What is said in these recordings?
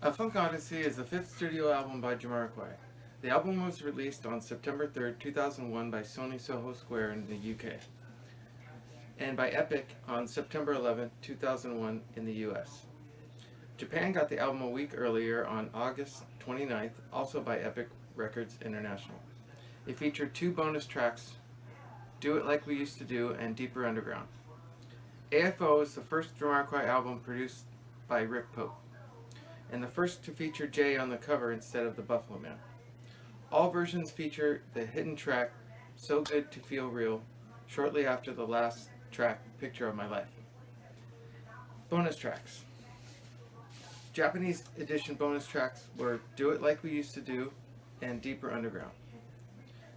A Folk Odyssey is the fifth studio album by Jamiroquai. The album was released on September 3rd, 2001 by Sony Soho Square in the UK, and by Epic on September 11th, 2001 in the US. Japan got the album a week earlier on August 29th, also by Epic Records International. It featured two bonus tracks, Do It Like We Used to Do and Deeper Underground. AFO is the first Jamiroquai album produced by Rick Pope, and the first to feature Jay on the cover instead of the Buffalo Man. All versions feature the hidden track So Good to Feel Real shortly after the last track, Picture of My Life. Bonus tracks. Japanese edition bonus tracks were Do It Like We Used to Do and Deeper Underground.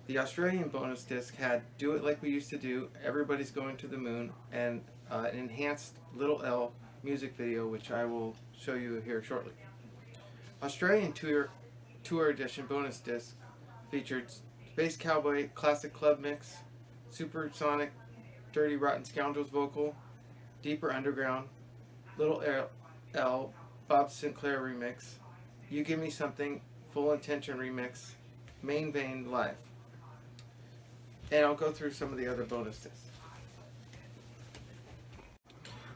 The Australian bonus disc had Do It Like We Used to Do, Everybody's Going to the Moon, and an enhanced Little L music video, which I will show you here shortly. Australian Tour Edition bonus disc featured Space Cowboy Classic Club Mix, Supersonic Dirty Rotten Scoundrels vocal, Deeper Underground, Little L Bob Sinclair remix, You Give Me Something Full Intention remix, Main Vein live. And I'll go through some of the other bonus discs.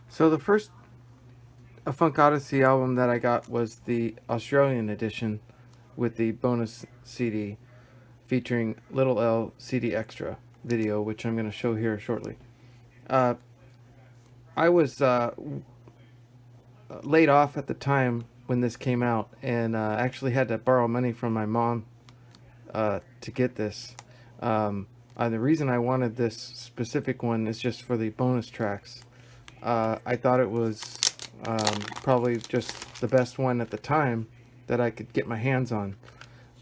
So the first A Funk Odyssey album that I got was the Australian edition with the bonus CD featuring Little L CD Extra video, which I'm going to show here shortly. I was laid off at the time when this came out, and actually had to borrow money from my mom to get this. The reason I wanted this specific one is just for the bonus tracks. I thought it was probably just the best one at the time that I could get my hands on.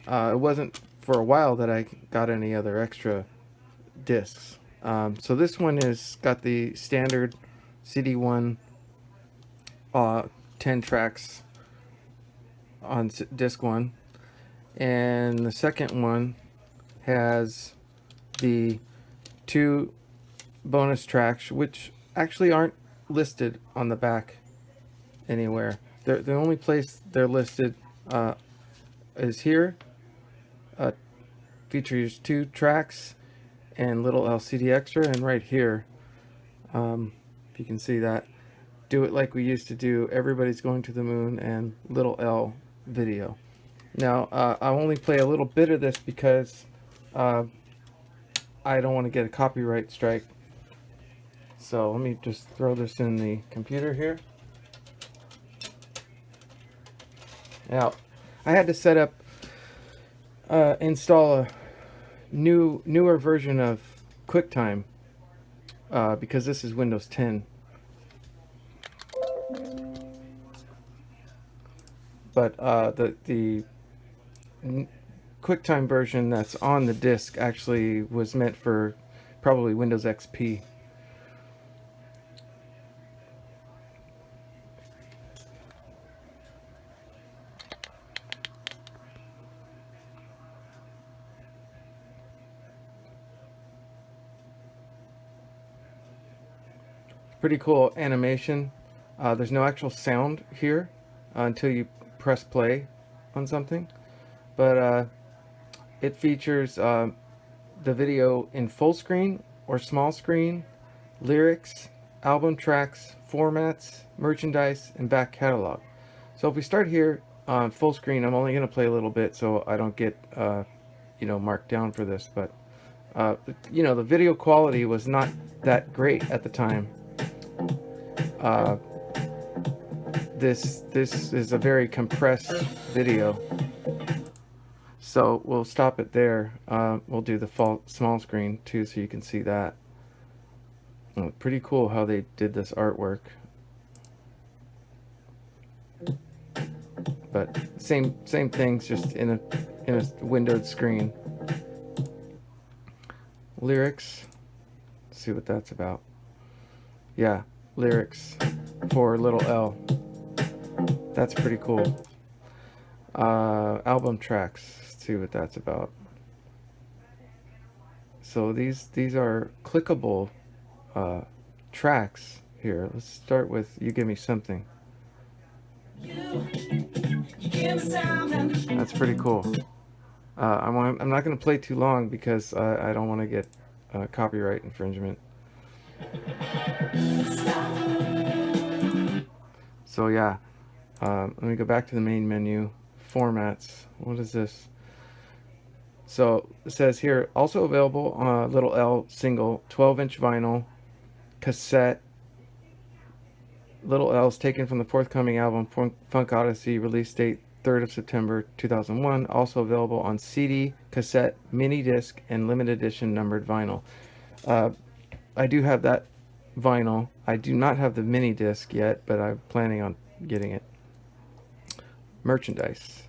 It wasn't for a while that I got any other extra discs. So this one is got the standard CD1 10 tracks on disc 1, and the second one has the two bonus tracks, which actually aren't listed on the back anywhere. The only place they're listed is here. Features two tracks and Little LCD Extra, and right here, if you can see that, Do It Like We Used to Do, Everybody's Going to the Moon, and Little L video. Now, I'll only play a little bit of this because I don't want to get a copyright strike. So let me just throw this in the computer here. Now, I had to set up, install a newer version of QuickTime because this is Windows 10. But the QuickTime version that's on the disk actually was meant for probably Windows XP. Pretty cool animation. There's no actual sound here until you press play on something, but it features the video in full screen or small screen, lyrics, album tracks, formats, merchandise, and back catalog. So if we start here on full screen, I'm only going to play a little bit so I don't get marked down for this, but the video quality was not that great at the time. This is a very compressed video, so we'll stop it there. We'll do the small screen too, so you can see that. Pretty cool how they did this artwork, but same things, just in a windowed screen. Lyrics, let's see what that's about. Yeah, lyrics for Little L. That's pretty cool. Album tracks, let's see what that's about. So these are clickable tracks here. Let's start with You Give Me Something. That's pretty cool. I'm not going to play too long because I don't want to get copyright infringement. So yeah, let me go back to the main menu. Formats. What is this? So it says here, also available little L single, 12-inch vinyl, cassette. Little L's taken from the forthcoming album Folk Odyssey, release date 3rd of September 2001. Also available on CD, cassette, mini disc, and limited edition numbered vinyl. I do have that vinyl. I do not have the mini disc yet, but I'm planning on getting it. Merchandise.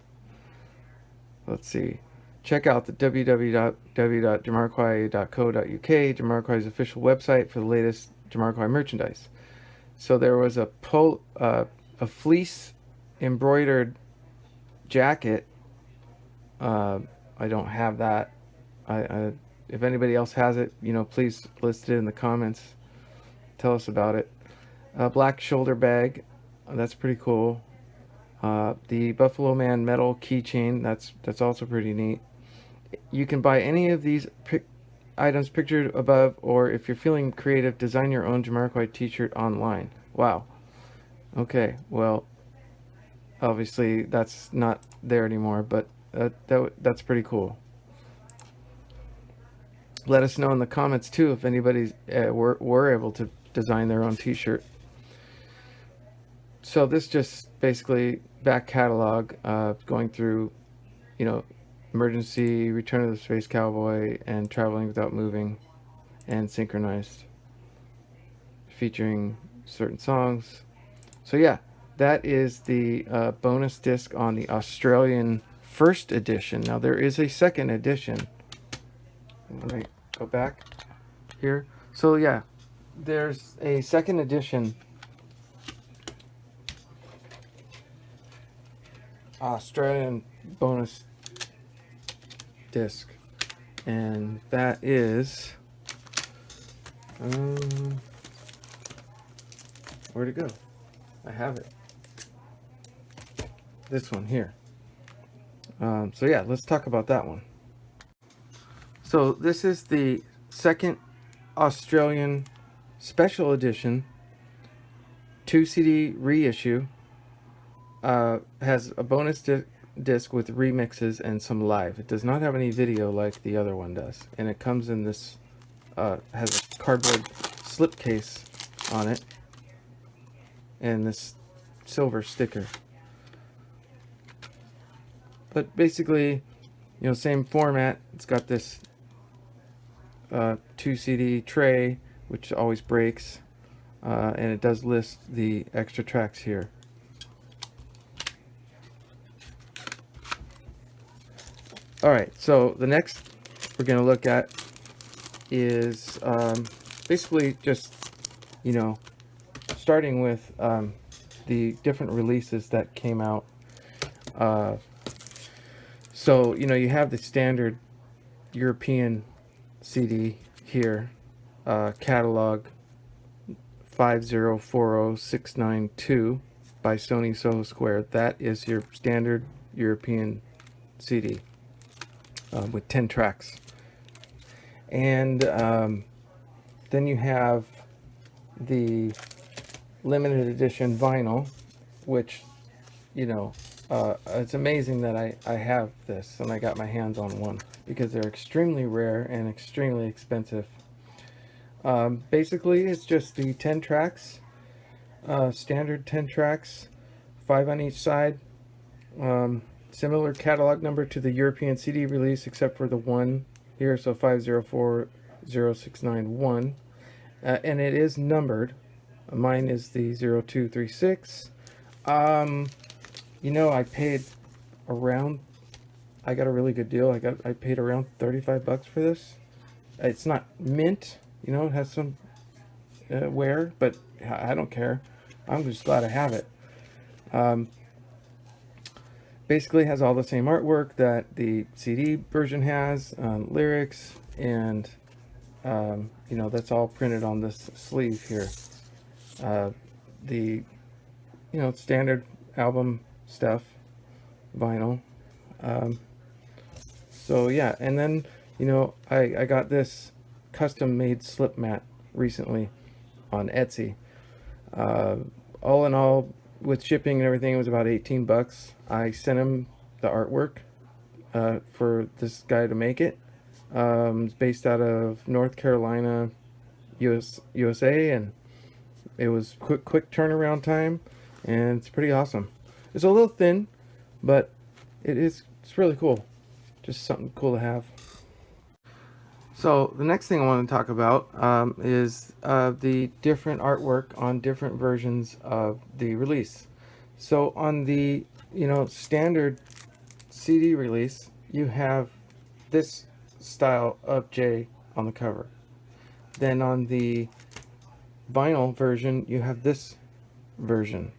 Let's see. Check out the www.jamiroquai.co.uk, Jamiroquai's official website for the latest Jamiroquai merchandise. So there was a fleece embroidered jacket. I don't have that. If anybody else has it, please list it in the comments. Tell us about it. Black shoulder bag. That's pretty cool. The Buffalo Man metal keychain. That's also pretty neat. You can buy any of these items pictured above, or if you're feeling creative, design your own Jamiroquai t-shirt online. Wow. Okay, well, obviously that's not there anymore, but that's pretty cool. Let us know in the comments too if anybody's were able to design their own t-shirt. So this just basically back catalog, going through, Emergency, Return of the Space Cowboy, and Traveling Without Moving, and Synchronized, featuring certain songs. So yeah, that is the bonus disc on the Australian first edition. Now there is a second edition. Let me go back here. So yeah, there's a second edition Australian bonus disc, and that is where'd it go? I have it. This one here. So yeah, let's talk about that one. So this is the second Australian special edition 2 CD reissue. Has a bonus disc with remixes and some live. It does not have any video like the other one does, and it comes in this has a cardboard slipcase on it and this silver sticker. But basically, same format. It's got this 2 CD tray, which always breaks, and it does list the extra tracks here. Alright, so the next we're going to look at is basically just, starting with the different releases that came out. So, you have the standard European CD here, catalog 5040692 by Sony Soho Square. That is your standard European CD. With 10 tracks. And then you have the limited edition vinyl, which, it's amazing that I have this and I got my hands on one, because they're extremely rare and extremely expensive. Basically, it's just the 10 tracks, standard 10 tracks, 5 on each side. Similar catalog number to the European CD release, except for the 1 here, so 5040691, and it is numbered. Mine is the 0236. I paid around, I got a really good deal. I paid around $35 for this. It's not mint, it has some wear, but I don't care. I'm just glad I have it. Basically has all the same artwork that the CD version has, lyrics, and that's all printed on this sleeve here. The standard album stuff, vinyl. So yeah, and then I got this custom made slip mat recently on Etsy. All in all, with shipping and everything, it was about 18 bucks. I sent him the artwork for this guy to make it. It's based out of North Carolina, USA, and it was quick turnaround time, and it's pretty awesome. It's a little thin, but it's really cool. Just something cool to have. So the next thing I want to talk about is the different artwork on different versions of the release. So on the standard CD release, you have this style of J on the cover. Then on the vinyl version, you have this version.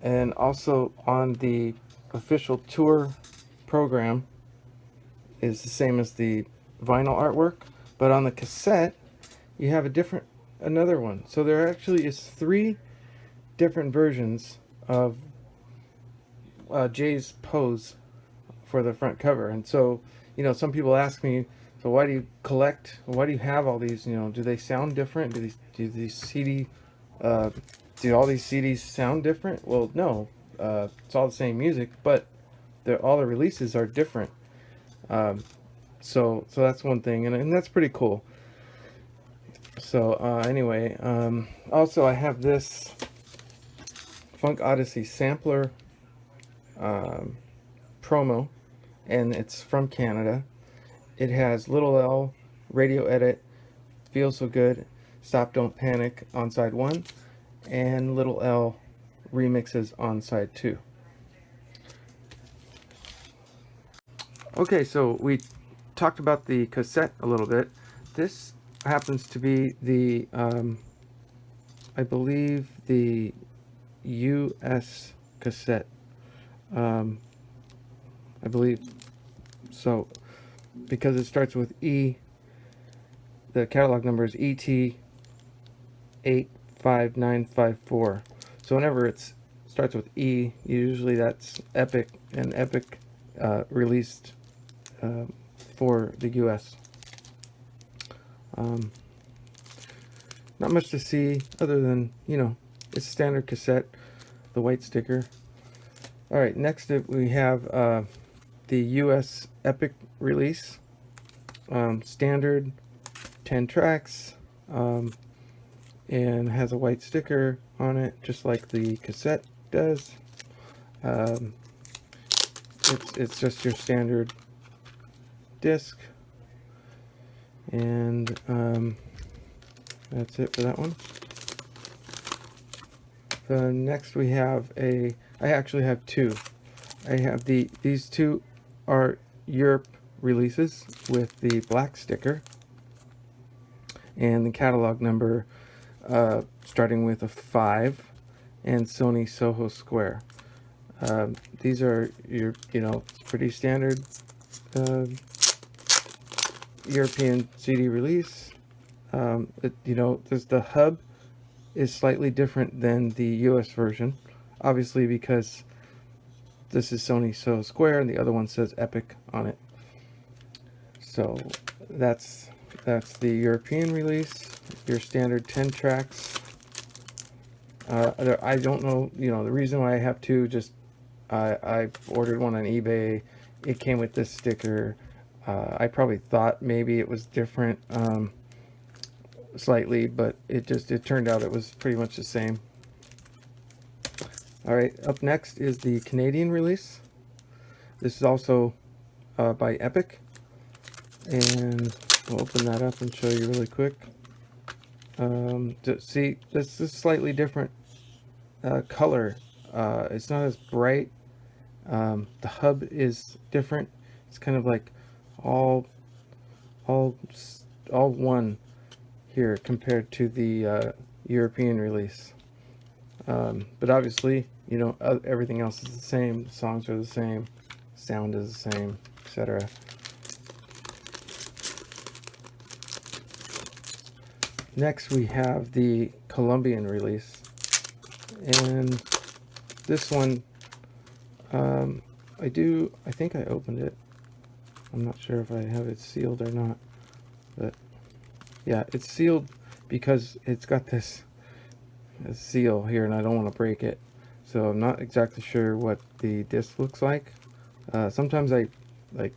And also on the official tour program is the same as the vinyl artwork, but on the cassette you have another one. So there actually is 3 different versions of Jay's pose for the front cover. And so some people ask me, so why do you collect, why do you have all these, do they sound different, do all these CDs sound different? Well, no, it's all the same music, but all the releases are different. So that's one thing, and that's pretty cool. So anyway, also I have this Folk Odyssey sampler promo, and it's from Canada. It has Little L, Radio Edit, Feel So Good, Stop Don't Panic on side 1, and Little L remixes on side 2. Okay, so we talked about the cassette a little bit. This happens to be the I believe the US cassette. I believe so, because it starts with E. The catalog number is ET85954. So whenever it starts with E, usually that's Epic, and Epic released for the US. Not much to see other than, it's a standard cassette, the white sticker. Alright, next we have the US Epic release. Standard 10 tracks, and has a white sticker on it, just like the cassette does. It's just your standard disc, and that's it for that one. Next we have I actually have 2. I have these 2 are Europe releases with the black sticker and the catalog number starting with a 5 and Sony Soho Square. These are your pretty standard European CD release. The hub is slightly different than the US version, obviously, because this is Sony Soho Square and the other one says Epic on it. So that's the European release, your standard 10 tracks. I don't know, the reason why I have 2, just I ordered one on eBay. It came with this sticker. I probably thought maybe it was different slightly, but it turned out it was pretty much the same. Alright, up next is the Canadian release. This is also by Epic, and we'll open that up and show you really quick. See, this is slightly different color. It's not as bright. The hub is different. It's kind of like all one here compared to the European release. But obviously, everything else is the same. The songs are the same, sound is the same, etc. Next we have the Colombian release, and this one, I think I opened it. I'm not sure if I have it sealed or not, but yeah, it's sealed because it's got this seal here and I don't want to break it. So I'm not exactly sure what the disc looks like. Sometimes I like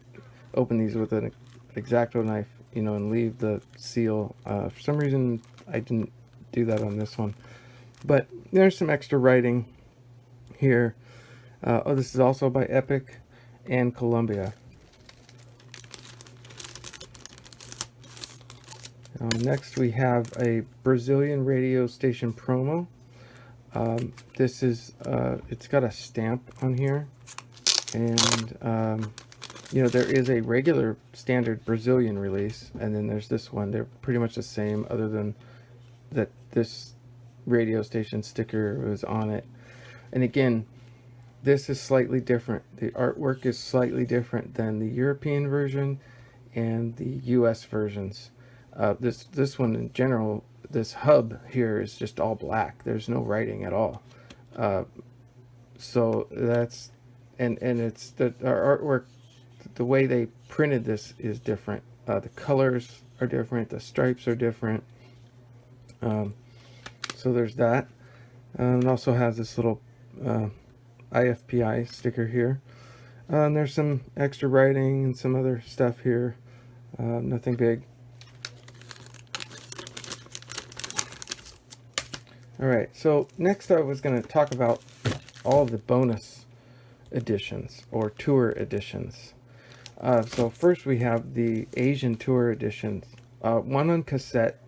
open these with an X-Acto knife, you know, and leave the seal. For some reason I didn't do that on this one, but there's some extra writing here. Oh, this is also by Epic and Columbia. Next we have a Brazilian radio station promo. This is, it's got a stamp on here, and you know, there is a regular standard Brazilian release, and then there's this one. They're pretty much the same, other than that this radio station sticker was on it. And again, this is slightly different. The artwork is slightly different than the European version and the US versions. This one in general, this hub here is just all black. There's no writing at all. So that's, and it's our artwork, the way they printed this is different. The colors are different, the stripes are different. So there's that. It also has this little IFPI sticker here. And there's some extra writing and some other stuff here. Nothing big. Alright, so next I was going to talk about all of the bonus editions or tour editions. So first we have the Asian tour editions, one on cassette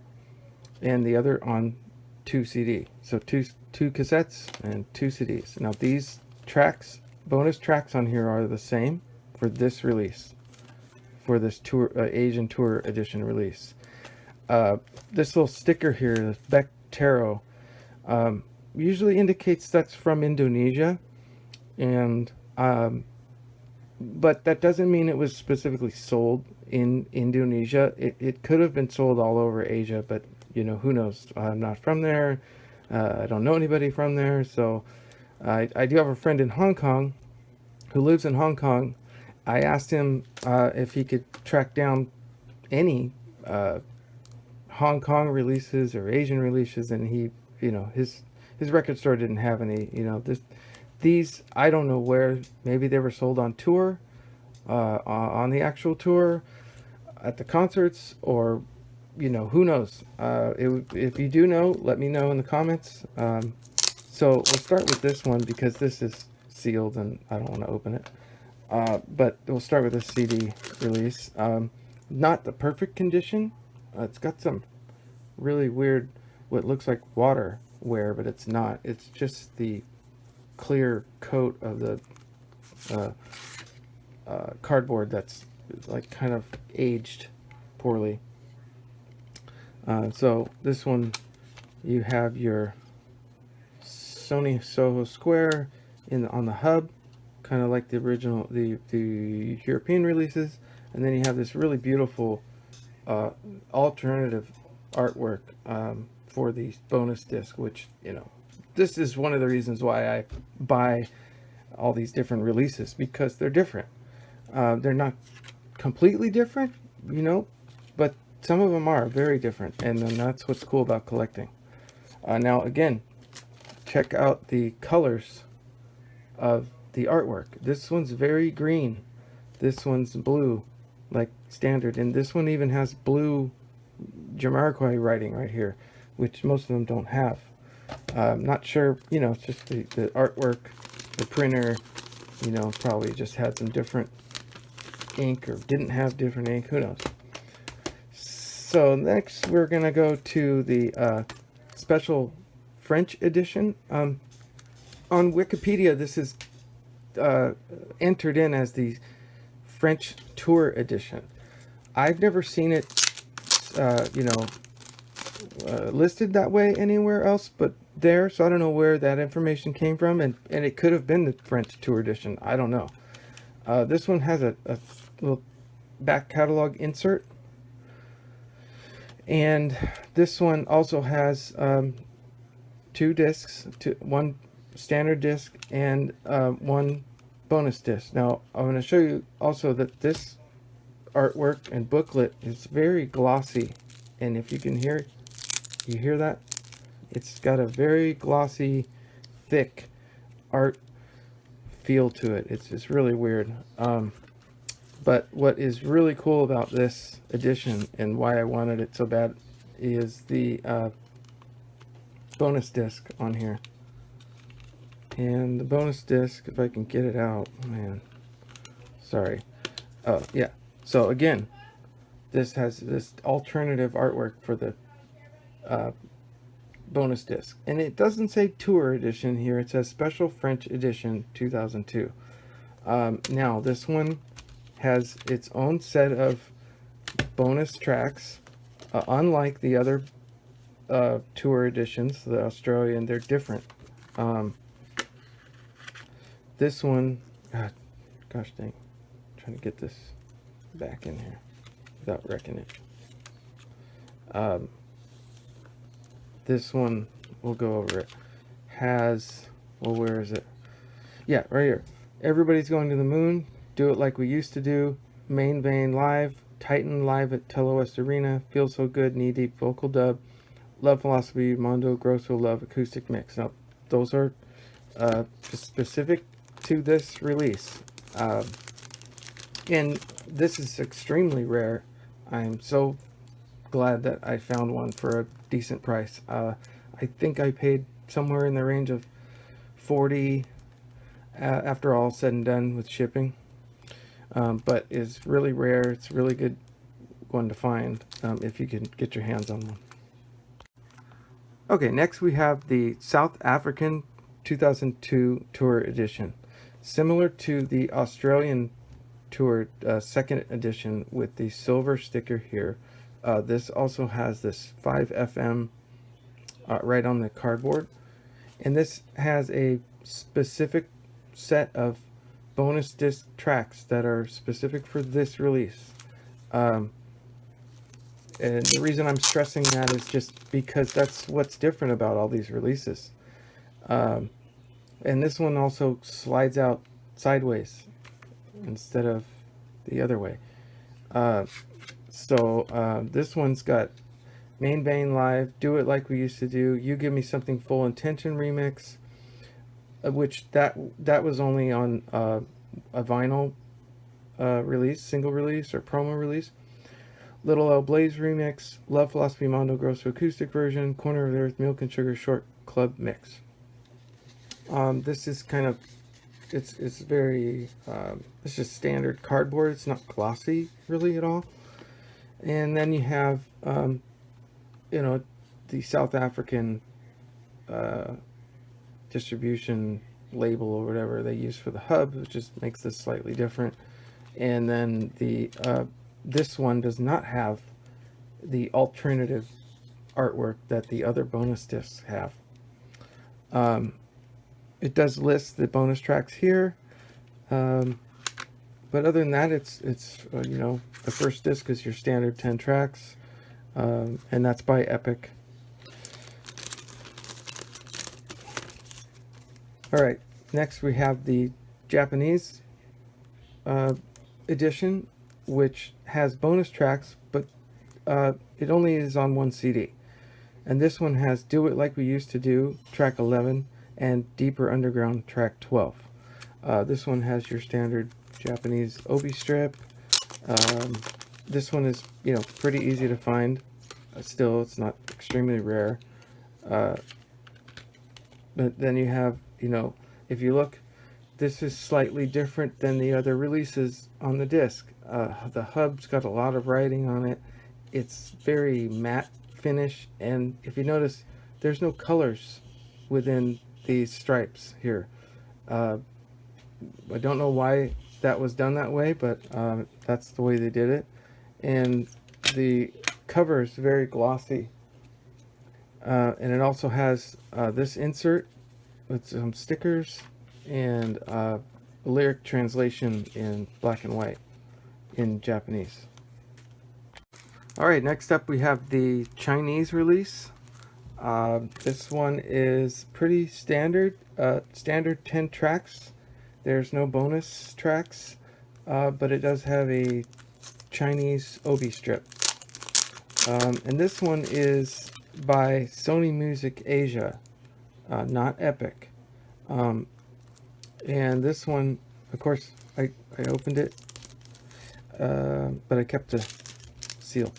and the other on 2 CD. So two cassettes and 2 CDs. Now these tracks, bonus tracks on here are the same for this release, for this tour Asian tour edition release. This little sticker here, this Beck Taro, usually indicates that's from Indonesia, and but that doesn't mean it was specifically sold in Indonesia. It could have been sold all over Asia, but you know, who knows? I'm not from there. I don't know anybody from there, so I do have a friend in Hong Kong who lives in Hong Kong. I asked him if he could track down any Hong Kong releases or Asian releases, and he, you know, his record store didn't have any. You know, these I don't know where. Maybe they were sold on tour, on the actual tour, at the concerts, or you know, who knows. If you do know, let me know in the comments. So we'll start with this one because this is sealed and I don't want to open it. But we'll start with this CD release. Not the perfect condition. It's got some really weird, what looks like water wear, but it's not. It's just the clear coat of the cardboard that's like kind of aged poorly. So this one, you have your Sony Soho Square on the hub, kind of like the original, the European releases, and then you have this really beautiful alternative artwork for the bonus disc, which, you know, this is one of the reasons why I buy all these different releases, because they're different. They're not completely different, you know, but some of them are very different, and then that's what's cool about collecting. Now again, check out the colors of the artwork. This one's very green, this one's blue, like standard, and this one even has blue Jamiroquai writing right here, which most of them don't have. I'm not sure, you know, it's just the artwork, the printer, you know, probably just had some different ink or didn't have different ink, who knows. So next we're gonna go to the special French edition. On Wikipedia this is entered in as the French tour edition. I've never seen it you know, listed that way anywhere else but there, so I don't know where that information came from, and it could have been the French tour edition, I don't know. This one has a little back catalog insert, and this one also has 2 discs, one standard disc and one bonus disc. Now I'm going to show you also that this artwork and booklet is very glossy, and if you can hear, you hear that? It's got a very glossy, thick art feel to it. It's really weird. But what is really cool about this edition and why I wanted it so bad is the bonus disc on here. And the bonus disc, if I can get it out, man, sorry. Oh yeah, so again, this has this alternative artwork for the bonus disc, and it doesn't say tour edition here, it says special French edition 2002. Now this one has its own set of bonus tracks, unlike the other tour editions, the Australian. They're different. This one, gosh dang, I'm trying to get this back in here without wrecking it. This one, we'll go over it, has, well, where is it? Yeah, right here. Everybody's Going to the Moon, Do It Like We Used to Do, Main Vein Live, Titan Live at Telo West Arena, Feel So Good, Knee Deep Vocal Dub, Love Philosophy, Mondo Grosso Love Acoustic Mix. Now, those are specific to this release. And this is extremely rare. I'm so glad that I found one for a decent price. I think I paid somewhere in the range of $40 after all said and done with shipping. But it's really rare. It's a really good one to find if you can get your hands on one. Okay, next we have the South African 2002 Tour Edition. Similar to the Australian Tour second edition with the silver sticker here, this also has this 5 FM right on the cardboard. And this has a specific set of bonus disc tracks that are specific for this release. And the reason I'm stressing that is just because that's what's different about all these releases. And this one also slides out sideways instead of the other way. This one's got Main Vein Live, Do It Like We Used to Do, You Give Me Something Full Intention remix, which that was only on a vinyl release, single release or promo release. Little L Blaze remix, Love Philosophy Mondo Grosso acoustic version, Corner of the Earth Milk and Sugar short club mix. This is kind of, it's very, it's just standard cardboard. It's not glossy really at all. And then you have, you know, the South African distribution label or whatever they use for the hub, which just makes this slightly different. And then the this one does not have the alternative artwork that the other bonus discs have. It does list the bonus tracks here, but other than that, it's you know, the first disc is your standard 10 tracks, and that's by Epic. All right, next we have the Japanese edition, which has bonus tracks, but it only is on one CD. And this one has Do It Like We Used to Do, track 11, and Deeper Underground, track 12. This one has your standard Japanese obi strip. This one is, you know, pretty easy to find. Still, it's not extremely rare. But then you have, you know, if you look, this is slightly different than the other releases on the disc. The hub's got a lot of writing on it. It's very matte finish, and if you notice, there's no colors within these stripes here. I don't know why that was done that way, but that's the way they did it. And the cover is very glossy, and it also has this insert with some stickers and a lyric translation in black and white in Japanese. All right, next up we have the Chinese release. This one is pretty standard, standard 10 tracks. There's no bonus tracks, but it does have a Chinese obi strip. And this one is by Sony Music Asia, not Epic. And this one, of course, I opened it, but I kept the seal.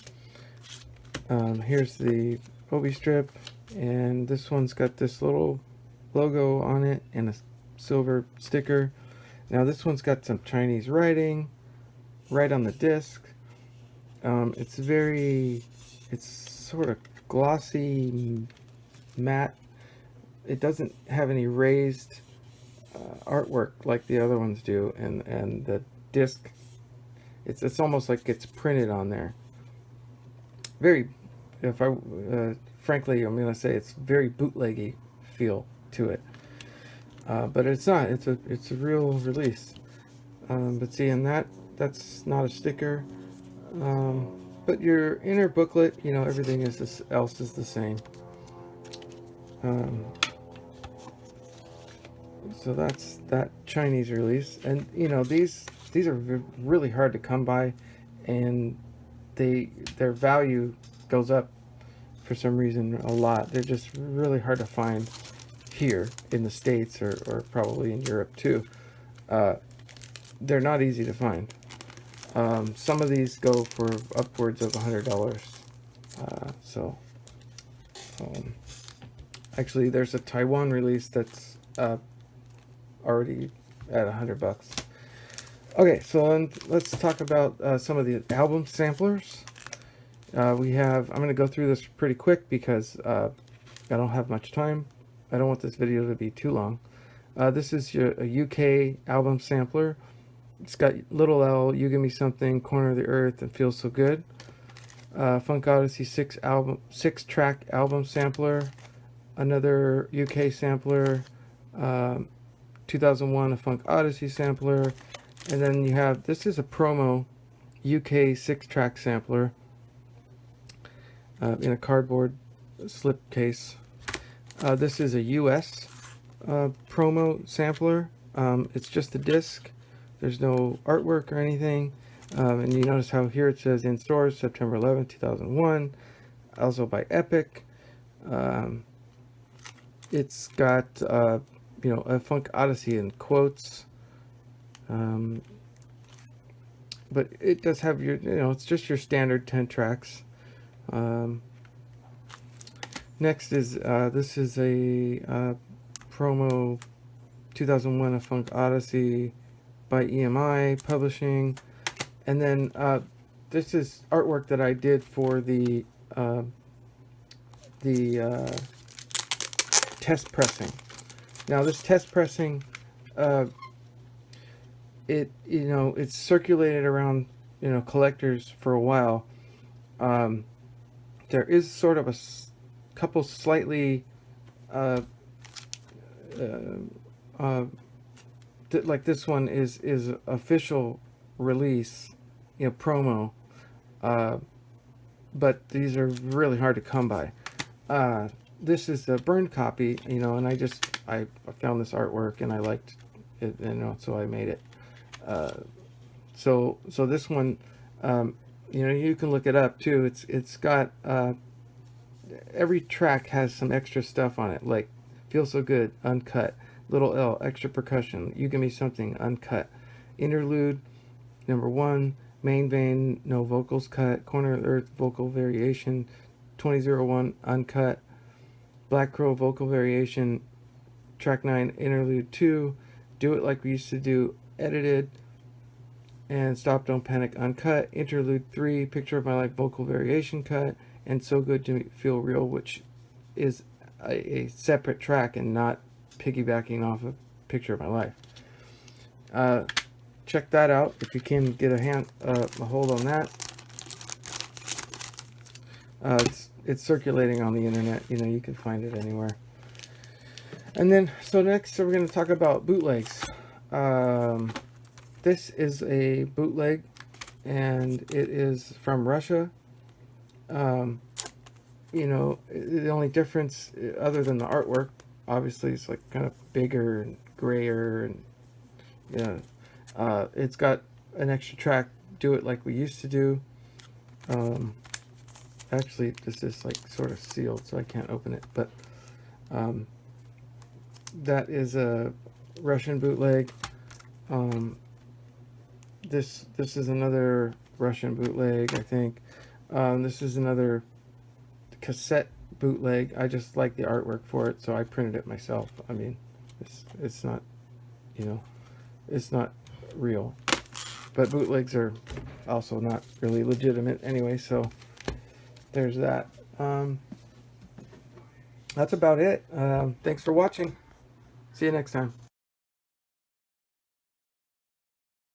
Here's the obi strip, and this one's got this little logo on it and a silver sticker. Now this one's got some Chinese writing right on the disc. It's sort of glossy matte. It doesn't have any raised artwork like the other ones do, and the disc, it's almost like it's printed on there. Very, frankly, I'm gonna say it's very bootleggy feel to it, but it's not. It's a real release. But see, and that's not a sticker. But your inner booklet, you know, everything else is the same. So that's that Chinese release, and you know these are really hard to come by, and their value goes up for some reason a lot. They're just really hard to find here in the States, or probably in Europe too. They're not easy to find. Some of these go for upwards of $100. Actually, there's a Taiwan release that's already at $100. Okay, so let's talk about some of the album samplers. I'm going to go through this pretty quick because I don't have much time. I don't want this video to be too long. This is a UK album sampler. It's got Little L, You Give Me Something, Corner of the Earth, and Feels So Good. Folk Odyssey 6-track album sampler. Another UK sampler. 2001, a Folk Odyssey sampler. And then you have, this is a promo UK 6-track sampler in a cardboard slip case. This is a US promo sampler. It's just a disc. There's no artwork or anything. And you notice how here it says in stores September 11, 2001. Also by Epic. It's got, you know, a Folk Odyssey in quotes. But it does have your, you know, it's just your standard 10 tracks. Next is, this is a promo 2001, a Folk Odyssey by EMI Publishing. And then this is artwork that I did for the test pressing. Now this test pressing, it's circulated around, you know, collectors for a while. There is sort of a couple slightly like this one is official release, you know, promo, but these are really hard to come by. This is a burned copy, you know, and I found this artwork and I liked it, you know, so I made it. So this one, you know, you can look it up too. It's got every track has some extra stuff on it, like Feel So Good, uncut. Little L, extra percussion. You Give Me Something, uncut. Interlude number 1. Main vein, no vocals cut. Corner of the Earth, vocal variation. 2001, uncut. Black Crow, vocal variation. Track 9, interlude 2. Do It Like We Used to Do, edited. And Stop Don't Panic, uncut. Interlude 3, Picture of My Life, vocal variation cut. And So Good to Feel Real, which is a separate track and not piggybacking off a Picture of My Life. Check that out if you can get a hold on that. It's circulating on the internet. You know, you can find it anywhere. And then, so next we're going to talk about bootlegs. This is a bootleg, and it is from Russia. you know, the only difference, other than the artwork, obviously, is like kind of bigger and grayer, and yeah, it's got an extra track, Do It Like We Used to Do. Actually, this is like sort of sealed, so I can't open it, but that is a Russian bootleg. This is another Russian bootleg, I think. This is another cassette bootleg. I just like the artwork for it, so I printed it myself. I mean, it's not, you know, it's not real. But bootlegs are also not really legitimate anyway, so there's that. That's about it. Thanks for watching. See you next time.